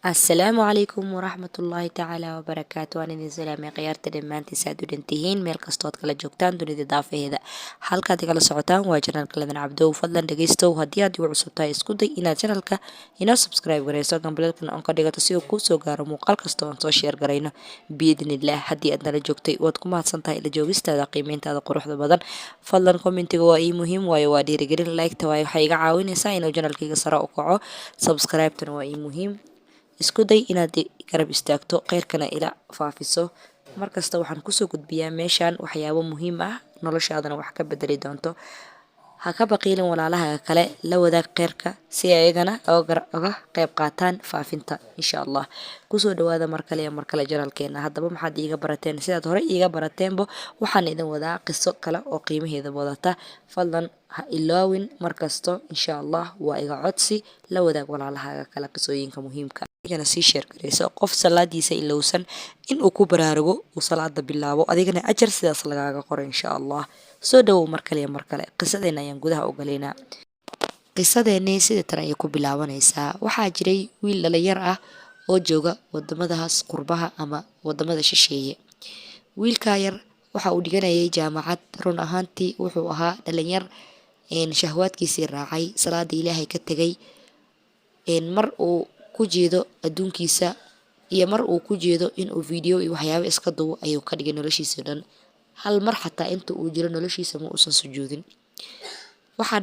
السلام عليكم ورحمة الله تعالى وبركاته. أنا idin salaamay khiyaarta dhammaantiisa aad u dhantihiin meel kastood kala joogtaan dunida daafaheeda halkaad igala socotaan waa janalka ladan cabdow fadlan dhegeystow haddii aad igu cusub tahay isku day inaad janalka inoo subscribe gareyso gambalelkana on ka dhigato si uu kuu soo gaaro muuqaal kasta oon soo sheer garayno biidnillaah. haddii aad nala joogtay waad ku mahadsan tahay ila joogistaada qiimeyntaada quruxda badan. fadlan commentiga waa ii muhiim waayo waa dhiirigelin like-ta waayo waxay iga caawinaysaa inuu janalkayga sare u kaco. Subscribe-tana waa ii muhiim. Isku day inaad garab istaagto khayrkana ila faafiso. Markasta waxaan kusoo gudbiyaa meeshaan waxyaabo muhiim ah noloshaadana wax ka bedeli doonto. Ha ka baqiilin walaalaha kale la wadaag khayrka si ayagana uga qayb qaataan faafinta insha Allah. Kusoo dhawaada mar kale iyo mar kale janalkeena. Haddaba maxaad iiga barateen sidaad hore iiga barateenbo waxaan idin wadaa qiso kale oo qiimaheeda wadata. Fadlan ha ilaawin markasto insha Allah waa iga codsi la wadaag walaalaha kale qisooyinka muhiimka adigana sii sheer gareyso qof salaadiisa ilowsan in uu ku baraarugo uu salaada bilaabo adigana ajar sidaas lagaaga qoro insha Allah. Soo dhawow mar kale iyo mar kale qisadeena ayaan gudaha u galeynaa. Qisadeeni sida tan ayay ku bilaabanaysaa. Waxaa jiray wiil dhalinyar ah oo jooga wadamadaas qurbaha ama wadamada shisheeye. Wiilka yar waxa uu dhiganayay jaamacad. Run ahaantii wuxuu ahaa dhalinyar shahwaadkiisii raacay salaada Ilaahay ka tagay mar uu ku jeedo adduunkiisa iyo mar uu ku jeedo in uu video iyo waxyaabo iska duubo ayuu ka dhigay noloshiisa dhan. hal mar xataa inta uu jiro noloshiisa ma uusan sujuudin. waxaa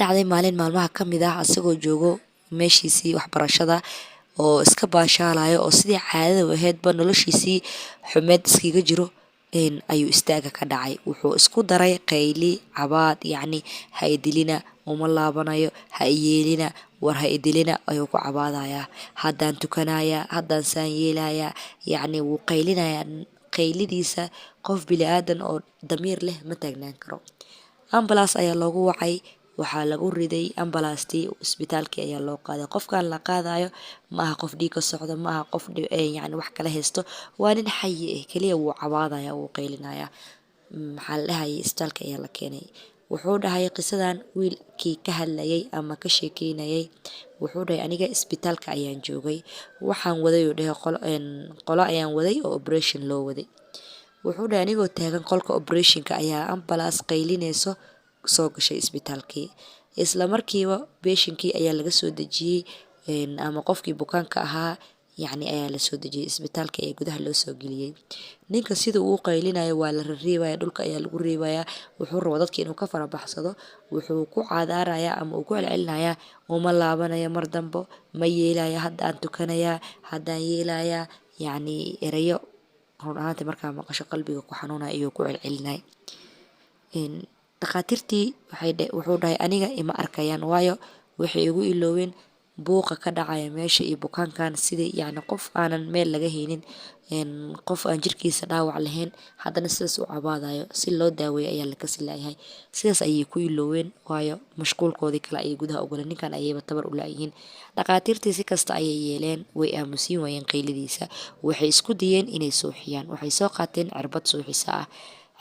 dhacday maalin maalmaha ka mid ah asagoo joogo meeshiisii waxbarashada oo iska baashaalayo oo sidii caadada u ahaydba noloshiisii xumeed iskaga jiro ayuu istaaga ka dhacay. wuxuu isku daray qayli cabaad yacni ha idilina uma laabanayo ha yeelina war ha idilina ayuu ku cabaadayaa. haddaan tukanayaa haddaan saan yeelayaa yacni wuu qaylinayaa. qaylidiisa qof bini'aadan oo damiir leh ma taagnaan karo. ambalaas ayaa loogu wacay. waxaa lagu riday ambalaastii isbitaalkii ayaa loo qaaday. qofkan la qaadayo ma aha qof dhiig ka socdo ma aha qof yacni wax kala haysto waa nin xayi ah kaliya wuu cabaadaya wuu qaylinaya. maxaa la dhahayay isbitaalka ayaa la keenay. wuxuu dhahay qisadan wiilkii ka hadlayay ama ka sheekeynayay wuxuu dhahay aniga isbitaalka ayaan joogay waxaan waday oo dhahay qolo ayaan waday oo operation loo waday. wuxuu dhahay anigoo taagan qolka operationka ayaa ambalaas qaylinayso soo gashay isbitaalkii. isla markiiba beeshinkii ayaa laga soo dejiyey ama qofkii bukaanka ahaa yacni ayaa la soo dejiyey isbitaalka ee gudaha loo soo geliyey. ninka sida uu qaylinayo waa la reebaya dhulka ayaa lagu reebaya. wuxuu rabaa dadka inuu ka farabaxsado. wuxuu ku cadaarayaa ama uu ku celcelinayaa uma laabanayo mar dambo ma yeelaya haddaan tukanayaa haddaan yeelayaa yacni erayo run ahaantii markaa maqasho qalbiga ku xanuunaya ayuu ku celcelinay. dhakhaatiirtii wuxuu dhahay aniga ima arkayaan waayo waxay igu ilooween buuqa ka dhacaya meesha iyo bukaankan sidii yacni qof aanan meel laga haynin qof aan jirkiisa dhaawac lahayn haddana sidaas u cabaadayo si loo daaweeyo ayaa la kasi laayahay. sidaas ayay ku ilooween waayo mashquulkoodii kale ayay gudaha u galeen. ninkan ayayba tabar u laayihiin. dhakhaatiirtii si kasta ayay yeeleen way aamusiin waayeen qaylidiisa. waxay isku dayeen inay suuxiyaan. waxay soo qaateen cirbad suuxisa ah.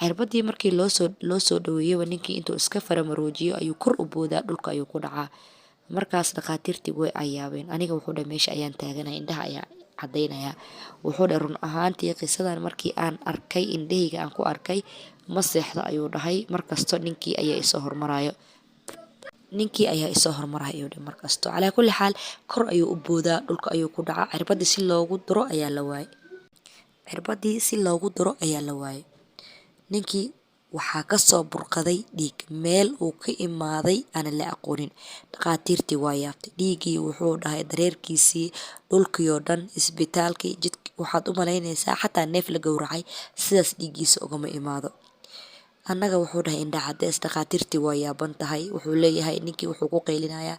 cirbadii markii loo soo dhaweeyay ninkii intuu iska faramaroojiyo ayuu kor u boodaa dhulka ayuu ku dhacaa. markaas dhakhaatiirtii way ayaabeen. aniga wuxuu dhahay meesha ayaan taaganay indhaha ayaa cadaynaya. wuxuu dhahay run ahaantii qisadan markii aan arkay indhahayga aan ku arkay ma seexdo ayuu dhahay markasto ninkii ayaa isoo hormarayo ayuu dhahay markasto. calaa kulli xaal kor ayuu u boodaa dhulka ayuu ku dhacaa. cirbadii si loogu duro ayaa la waayay. ninkii waxaa ka soo burqaday dhiig meel uu ka imaaday aan la aqoonin. dhakhaatiirtii waa yaabtay. dhiiggii wuxuu dhahay dareerkiisii dhulkii oo dhan isbitaalkii jidka waxaad u malaynaysaa xataa neef la gowracay sidaas dhiiggiisa ugama imaado. annaga wuxuu dhahay indha cadeys. dhakhaatiirtii waa yaaban tahay. wuxuu leeyahay ninkii wuxuu ku qaylinayaa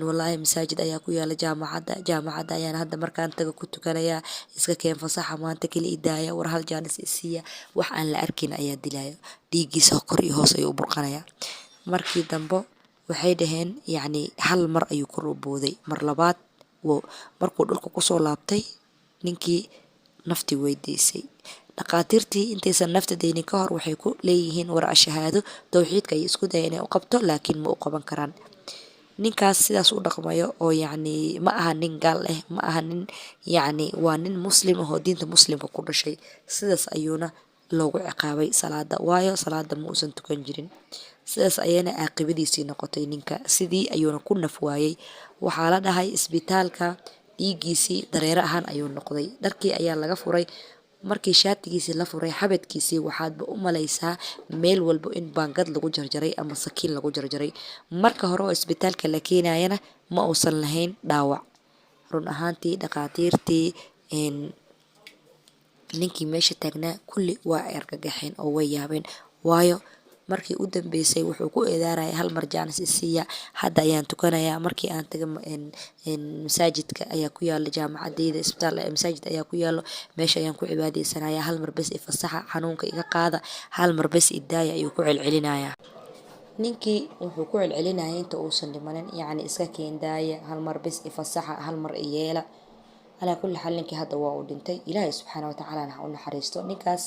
wallaahi masaajid ayaa ku yaala jaamacadda ayaan hadda markaan taga ku tukanayaa iska keen fasaxa maanta keli idaaya war hal jaanis isiiya wax aan la arkin ayaa dilaayo. dhiiggiisa kor iyo hoos ayuu u burqanayaa. markii dambe waxay dhaheen yacni hal mar ayuu kor u booday. mar labaad markuu dhulka kusoo laabtay ninkii naftii weydiisay. dhakhaatiirtii intaysan nafta deynin ka hor waxay ku leeyihiin war shahaado tawxiidka ay isku dayeen inay u qabto laakiin ma u qaban karaan. ninkaas sidaas u dhaqmayo oo yacni ma aha nin gaal ah, ma aha nin yacni waa nin muslim ah oo diinta muslimka ku dhashay. Sidaas ayuuna loogu ciqaabay salaada, waayo salaada ma uusan tukan jirin. Sidaas ayayna caaqibadiisii noqotay ninka, sidii ayuuna ku naf waayay. Waxaa la dhahay isbitaalka dhiiggiisii dareere ahaan ayuu noqday, dharkii ayaa laga furay. Markii shaatigiisii la furay xabadkiisii waxaadba u malaysaa meel walbo in baangad lagu jarjaray ama sakiin lagu jarjaray. Marka hore oo isbitaalka la keenayana ma uusan lahayn dhaawac. Run ahaantii dhaqaatiirtii ninkii meesha taagnaa kulli waa ay argagaxeen oo way yaabeen, waayo markii u dambeysay wuxuu ku eedaarayay hal mar jaanis isiiya, hadda ayaan tukanayaa. Markii aan taga masaajidka ayaa ku yaalo jaamacadeyda, isbitaal masaajid ayaa ku yaalo, meesha ayaan ku cibaadaysanayaa, hal mar bes i fasaxa, xanuunka iga qaada, hal mar bes i daaya ayuu ku celcelinayaa. Ninkii wuxuu ku celcelinayay inta uusan dhimanin, yacni iska keen daaya, hal mar bes i fasaxa, hal mar i yeela. Calaa kulli xaal ninkii hadda waa uu dhintay, ilaahay subxaana watacaalana ha u naxariisto. Ninkaas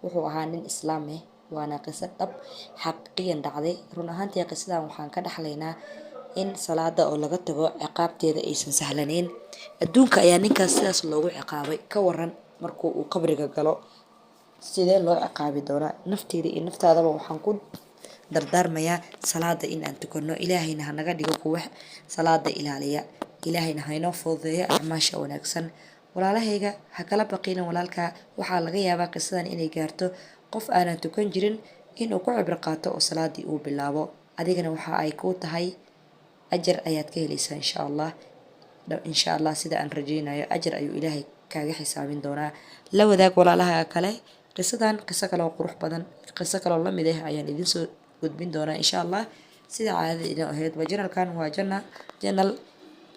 wuxuu ahaa nin islaam ah, waana qiso dhab xaqiiqiyan dhacday. Run ahaantii qisadan waxaan ka dhaxlaynaa in salaada oo laga tago ciqaabteeda aysan sahlaneyn. Adduunka ayaa ninkaas sidaas loogu ciqaabay, ka waran markuu uu qabriga galo sidee loo ciqaabi doonaa. Nafteeda iyo naftaadaba waxaan ku dardaarmayaa salaada in aan tukanno, ilaahayna ha naga dhigo kuwa salaada ilaaliya, ilaahayna ha inoo fududeeyo acmaasha wanaagsan. Walaalahayga ha kala baqina walaalka, waxaa laga yaabaa qisadan inay gaarto qof aanan tukan jirin inuu ku cibro qaato oo salaadii uu bilaabo. Adigana waxa ay kuu tahay ajar ayaad ka helaysaa insha Allah sida aan rajaynayo ajar ayuu ilaahay kaaga xisaabin doonaa. La wadaag walaalaha kale qisadan, qiso kale oo qurux badan, qiso kale oo la mid ah ayaan idin soo gudbin doonaa insha Allah. Sida caadada idin ahayd channelkan waa channel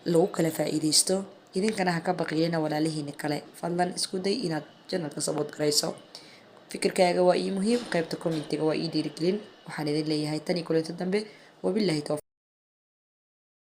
lagu kala faa'iideysto, idinkana ha ka baqiyina walaalihiina kale. Fadlan isku day inaad channelka support garayso. Fikirkaaga waa ii muhiim, qaybta commentiga waa ii dhiirigelin. Waxaan idin leeyahay tan iyo kulanti dambe, wabillahi tawfiiq.